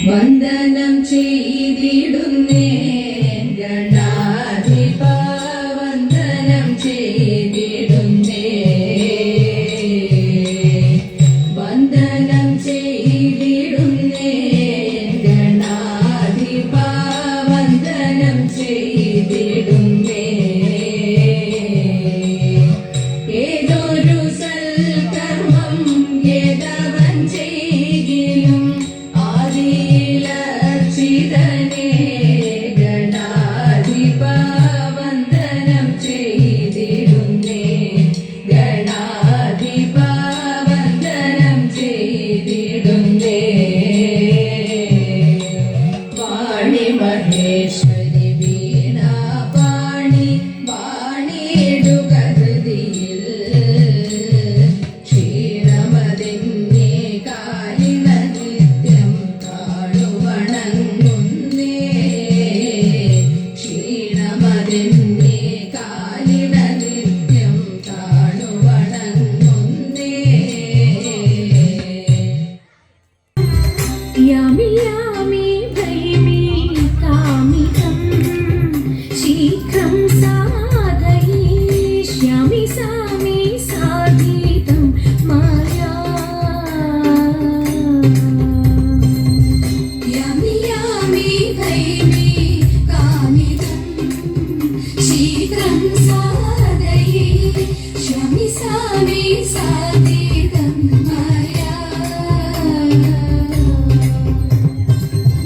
വന്ദനം ചെയ്തിടുന്നേ ഗണാധിപ വന്ദനം ചെയ്തിടുന്നേ വന്ദനം ചെയ്തിടുന്നേ ഗണാധിപ വന്ദനം ചെയ്തിടുന്നേ ഏതൊരു സൽക്കർമ്മം ഏതവൻ ചെയ്കിലും ആദിലക്ഷിതനേ ഗണാധിപ വന്ദനം ചെയ്തിടുന്നേ ഗണാധിപ വന്ദനം ചെയ്തിടുന്നേ വാണി മഹേശ്വരി വീണ പാണി വാണിയിടുക ഹൃദിയിൽ ക്ഷീണമതിന്നേ കാലിന നിത്യം കാണുവണങ്ങുന്നേ ക്ഷീണമതിന്നേ കാലിന നിത്യം കാണുവണങ്ങുന്നേ यामि यामि भैमि कामितं शीघ्रं साधयिष्यामि सामि साधितं मया यामि यामि भैमि कामितं शीघ्रं साधयिष्यामि सामि साधितं मया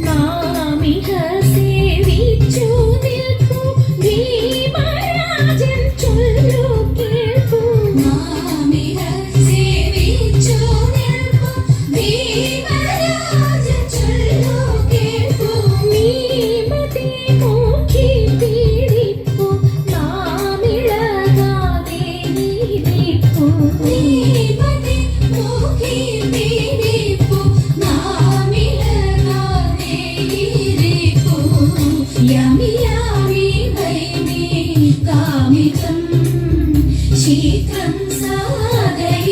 നാമിഹ സേവിച്ചു നിൽക്കൂ ഭീമരാജൻ ചൊല്ലു കേൾക്കൂ നാമിഹ സേവിച്ചു നിൽക്കൂ ഭീമരാജൻ ചൊല്ലു കേൾക്കൂ നീമതി നോക്കി പീഡിപ്പൂ നാമിളകാതെ ഇരിപ്പൂ നീമതി നോക്കി പീഡിപ്പൂ നാമിളകാതെ ഇരിപ്പൂ യാമി യാമി ഭൈമി കാമിതം ശീഘ്രം സാധയിഷ്യാമി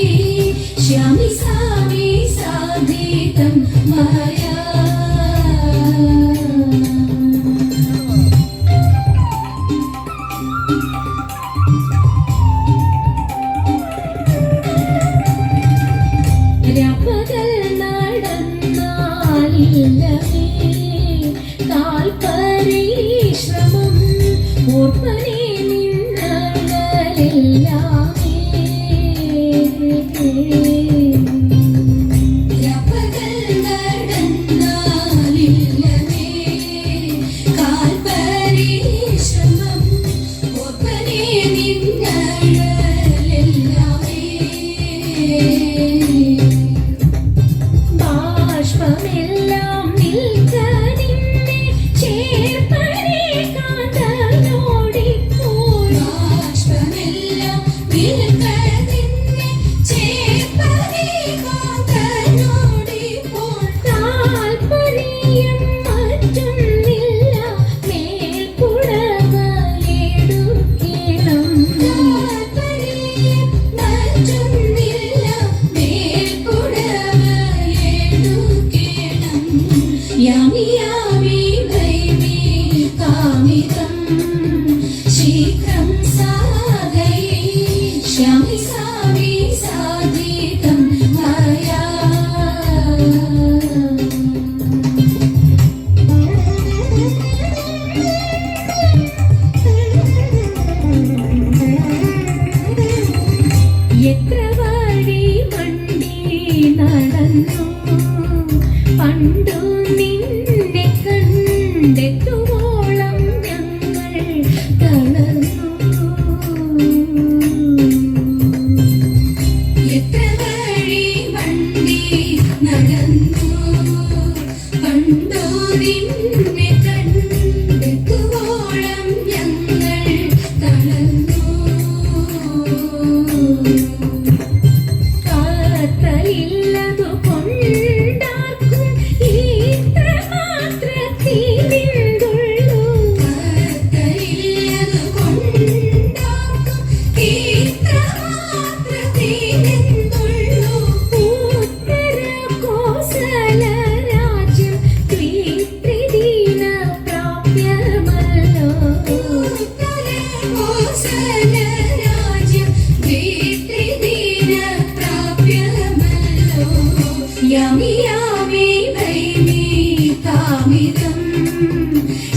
സാമി സാധിതം മയാ രാപ്പകൽ നടന്നാലില്ലമേ കാൽപരിശ്രമം ഓർമ്മനെ നിന്നഴലെല്ലാമേ രാപ്പകൽ നടന്നാലില്ലമേ കാൽപരിശ്രമം ഓർമ്മനെ നിന്നഴലെല്ലാമേ ബാഷ്പമെല്ലാം നിൽക്ക നിന്നെ ചേർപ്പനെ കാന്തനോടിപ്പോൾ ബാഷ്പമെല്ലാം നിൽക്ക നിന്നെ ചേർപ്പനെ കാന്തനോടിപ്പോൾ താൽപര്യം മറ്റൊന്നില്ല മേൽപ്പുടവയെടുക്കണം താൽപര്യം മറ്റൊന്നില്ല മേൽപ്പുടവയെടുക്കണം യാമി യാമി ഭൈമി കാമിതം ശീഘ്രം സാധയിഷ്യാമി സാമി സാധിതം മയാ എത്ര വഴി വണ്ടി നടന്നു പണ്ടു നിന്നെ കണ്ടെത്തുവോളം ഞങ്ങൾ തളർന്നു എത്ര വഴി വണ്ടി നടന്നു പണ്ടു നിന്നെ കണ്ടെത്തുവോളം ഞങ്ങൾ തളർന്നു കാത്തലില്ലതു കൊണ്ട് यामि यामि भैमि कामिदं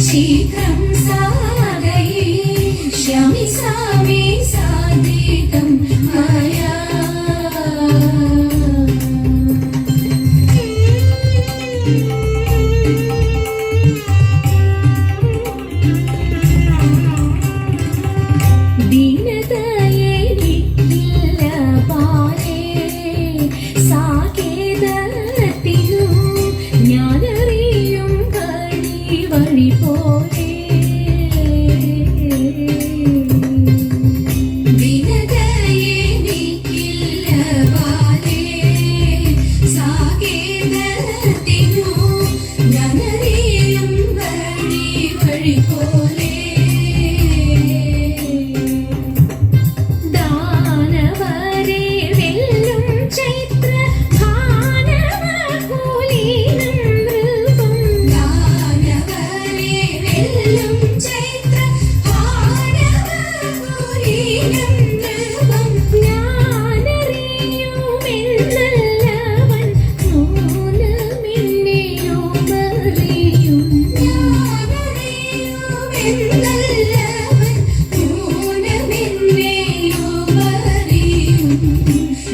शीघ्रं साधयिष्यामि सामि साधितं मया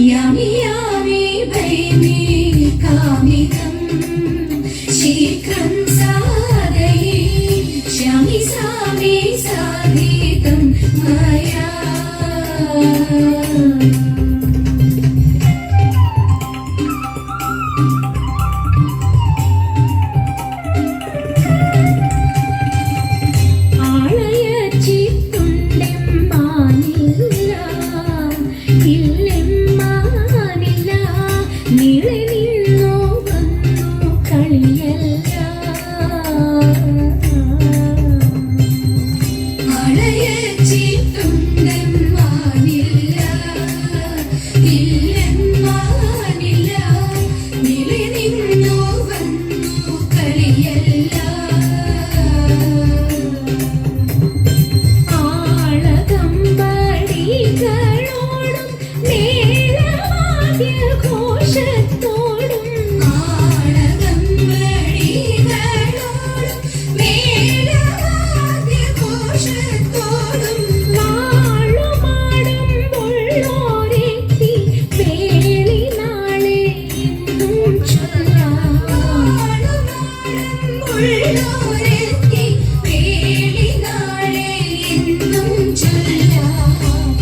यामि यामि भैमि कामिदं शीघ्रं साधयिष्यामि सामि साधितं मया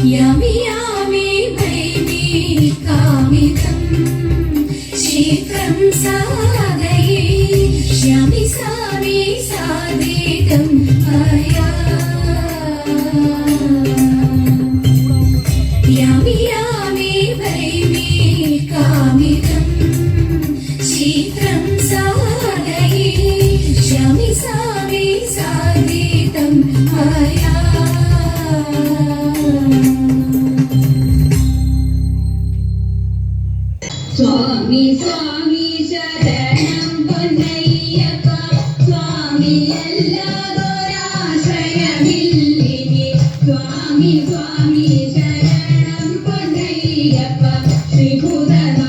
यामि यामि भैमि कामिदं शीघ्रं साधयिष्यामि सामि साधितं मया यामि यामि भैमि कामिदं शीघ्रं साधयिष्यामि सामि साधितं मया स्वामी स्वामी शरणं പൊന്നയ്യപ്പ സ്വാമിയല്ലാതൊരാശ്രയമില്ലിനി സ്വാമി സ്വാമി ശരണം പൊന്നയ്യപ്പ ശ്രീഭൂതനാഥ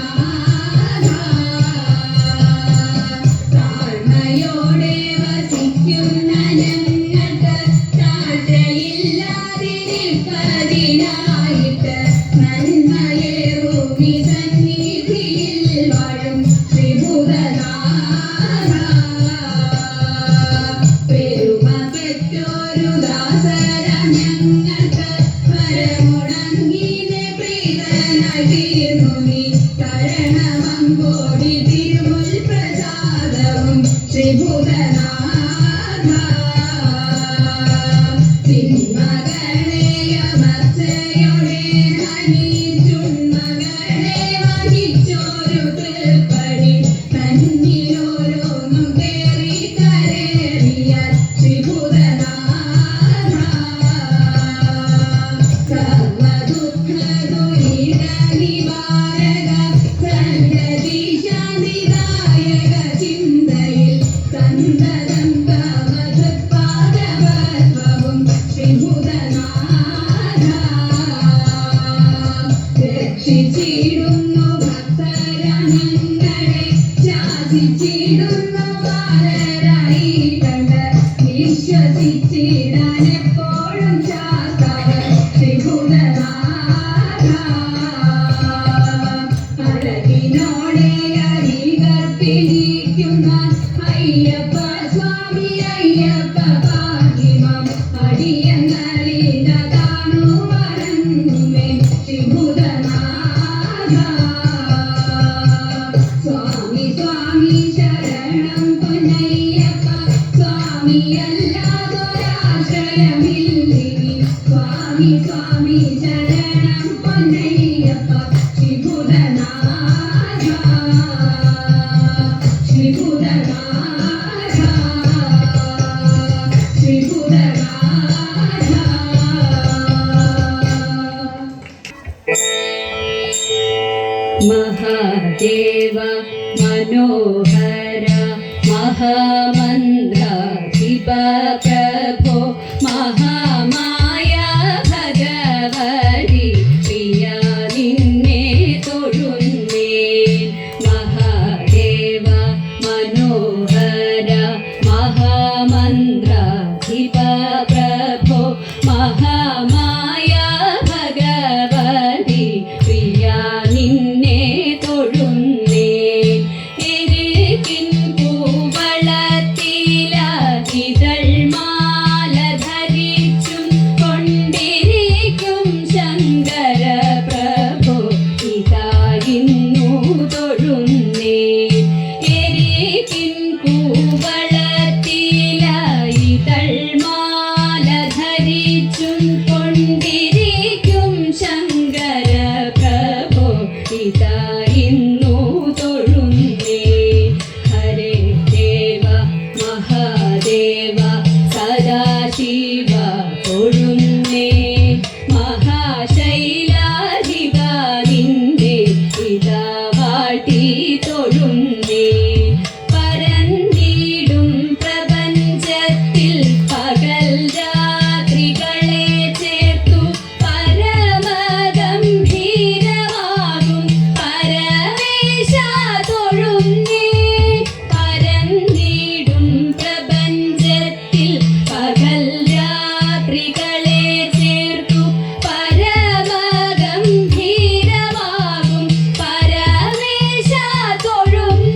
താഴ്മയോടെ വസിക്കുന്ന ഞങ്ങൾക്ക് താഴ്ചയില്ലാതിരിപ്പതിനായിട്ട് നന്മയേറുമി സന്നിധിയിൽ വാഴും ശ്രീഭൂതനാഥ പെരുമ പെറ്റോരു ദാസര ഞങ്ങൾക്ക് പരമുടങ്ങിനെ പ്രീതനായി തീർന്നു നീ കരണമമ്പോടി തിരുമുൽ പ്രസാദവും ശ്രീഭൂതനാഥ തിന്മകളെയമർച്ചയോടെ ഹനിച്ചുന്മകളെ വഹിച്ചോരു തൃപ്പടി തന്നിലോരോന്നും കേറി കരേറിയ ശ്രീഭൂതനാഥ സർവദുഃഖദുരിത നിവാരക സന്തതി ശാന്തിദായക ചിന്തയിൽ അയ്യപ്പനോടെ അരികർപ്പിടിക്കുന്ന അയ്യപ്പ സ്വാമി അയ്യപ്പ ഭാഗ്യമം അടിയങ്ങളിലതാണു വരന്നുമേ ശിവഭൂതനാഥ സ്വാമി സ്വാമി ശരണം പൊന്നയ്യപ്പ സ്വാമിയല്ലാതൊരാശ്രയമില്ലിനി സ്വാമി സ്വാമി ശരണം പൊന്നയ്യപ്പ ശ്രീഭൂതനാഥ ശ്രീഭൂതനാഥ ശ്രീഭൂതനാഥ महादेव मनोहर महामन्त्राधिप प्रभो महामाया भगवति प्रिया निन्ने തൊഴുന്നേ महादेव मनोहर महामन्त्राधिप प्रभो महामाया भगवति प्रिया നിന്നെ തൊഴുന്നേ എരികിൻ പൂവളത്തില ഇതൾ മാല ധരിച്ചും കൊണ്ടിരിക്കും ശങ്കര പ്രഭു ഇതാ ഇന്നു തൊഴുന്നേ എരികിൻ പൂവളത്തില ഇതൾ മാല ധരിച്ചും കൊണ്ടിരിക്കും ശങ്കര പ്രഭു ഇതാ ഇന്നു തൊഴുന്നേ ഹരേ ദേവ മഹാദേവ സദാശിവ തൊഴുന്നേ മഹാശൈലാധിപ നിന്നെ ഇതാ വാഴ്ത്തി തൊഴുന്നേ പരന്നിടും പ്രപഞ്ചത്തിൽ പകൽ രാത്രികളെ ചേർത്തു പരമഗംഭീരമാകും പരമേശ തൊഴുന്നേ പരന്നിടും പ്രപഞ്ചത്തിൽ പകൽ രാത്രികളെ ചേർത്തു പരമഗംഭീരമാകും പരമേശ തൊഴുന്നേ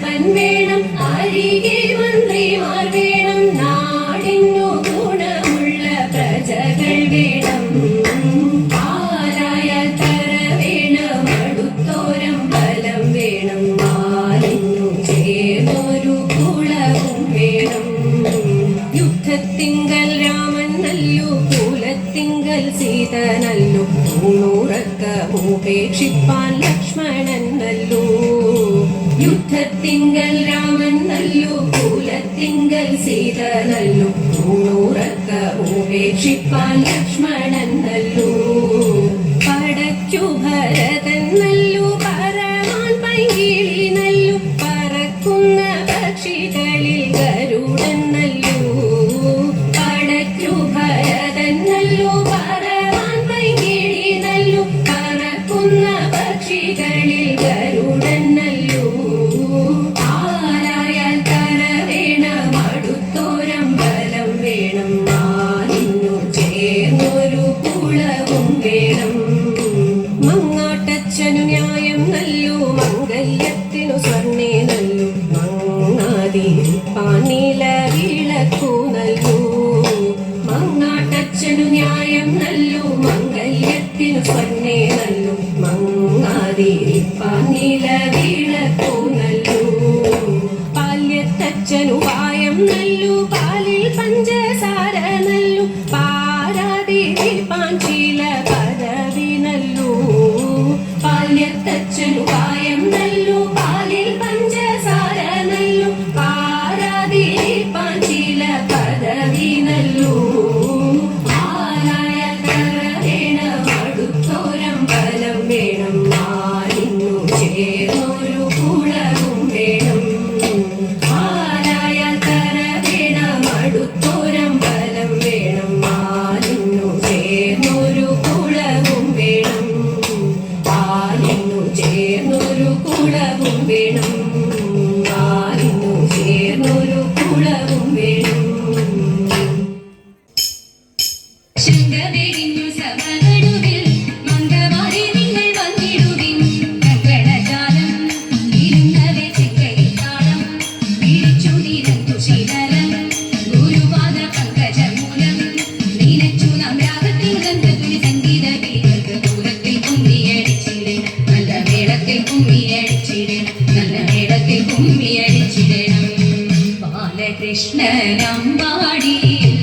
അപ്പൻ വേണം, അരികെ മന്ത്രിമാർ വേണം, നാടിനു ഗുണമുള്ള പ്രജകൾ വേണം. ആരായാൽ തര വേണം, അടുത്തോരം ബലം വേണം, മാലിന്നു ചേർന്നൊരു കുളവും വേണം. യുദ്ധത്തിങ്കൽ രാമൻ നല്ലു, കുലത്തിങ്കൽ സീത നല്ലു, ൂറക്കമൂപേക്ഷിപ്പാൻ ലക്ഷ്മണൻ നല്ലു. യുദ്ധത്തിങ്കൽ രാമൻ നല്ലു, കുലത്തിങ്കൽ സീത നല്ലു, ൂറക്കമൂപേക്ഷിപ്പാൻ ലക്ഷ്മണൻ നല്ലു. പടയ്ക്കു ഭരതൻ നല്ലു, പരമാൻ പൈങ്കിളി നല്ലു, പറക്കുന്ന പക്ഷികളിൽ ഗരുഡൻ നല്ലു. പടയ്ക്കു ഭരതൻ നല്ലു, പരമാൻ പൈങ്കിളി നല്ലു, പറക്കുന്ന പക്ഷികളിൽ ഗരുഡൻ നല്ലു. ആരായാൽ തര വേണം, അടുത്തോരം ബലം വേണം, മാലിന്നു ചേർന്നൊരു കുളവും വേണം. മങ്ങാട്ടച്ഛനു ന്യായം നല്ലു, മംഗല്യത്തിനു സ്വർണ്ണേ നല്ലു, മങ്ങാതിരിപ്പാൻ നീല വിളക്കു നല്ലു. മങ്ങാട്ടച്ഛനു ന്യായം നല്ലു, മംഗല്യത്തിനു സ്വർണ്ണേ നല്ലു, മങ്ങാതിരിപ്പാൻ നീല വിളക്കു നല്ലു. പാല്യത്തച്ഛനു പായം നല്ലു, പാലിൽ പഞ്ചസാര നല്ലു, പാരാതിരിപ്പാൻ ചില പദവി നല്ലു. പാല്യത്തച്ഛനു പായം നല്ലു, പാലിൽ പഞ്ചസാര നല്ലു, പാരാതിരിപ്പാൻ ചില പദവി നല്ലു. ആരായാൽ തര വേണം, അടുത്തോരം ബലം വേണം, മാലിന്നു ചേർന്നൊരു കുളവും വേണം. ആരായാൽ തര വേണം, അടുത്തോരം ബലം വേണം, മാലിന്നു ചേർന്നൊരു കുളവും വേണം. മാലിന്നു ചേർന്നൊരു കുളവും വേണം, മാലിന്നു ചേർന്നൊരു കുളവും വേണം. ശൃംഗമെരിഞ്ഞു സഭനടുവിൽ മന്ദമാരി നിങ്ങൾ വന്നിടുവിൻ. കങ്കണജാലം ഇരുന്നവെ ചെങ്കയിൽ താളം പിടിച്ചു നിരന്തു ശീലരം. ഗുരുപാദ പങ്കജമൂലം നീനച്ചു നാം രാഗത്തിൽ ഗന്ധതുലി സംഗീത ഗീതർക്ക് പൂരത്തിൽ കുമ്മിയടിച്ചിടണം. നല്ല മേളത്തിൽ കുമ്മിയടിച്ചിടണം, നല്ല മേളത്തിൽ കുമ്മിയടിച്ചിടണം. ബാലകൃഷ്ണനമ്പാടിയിൽ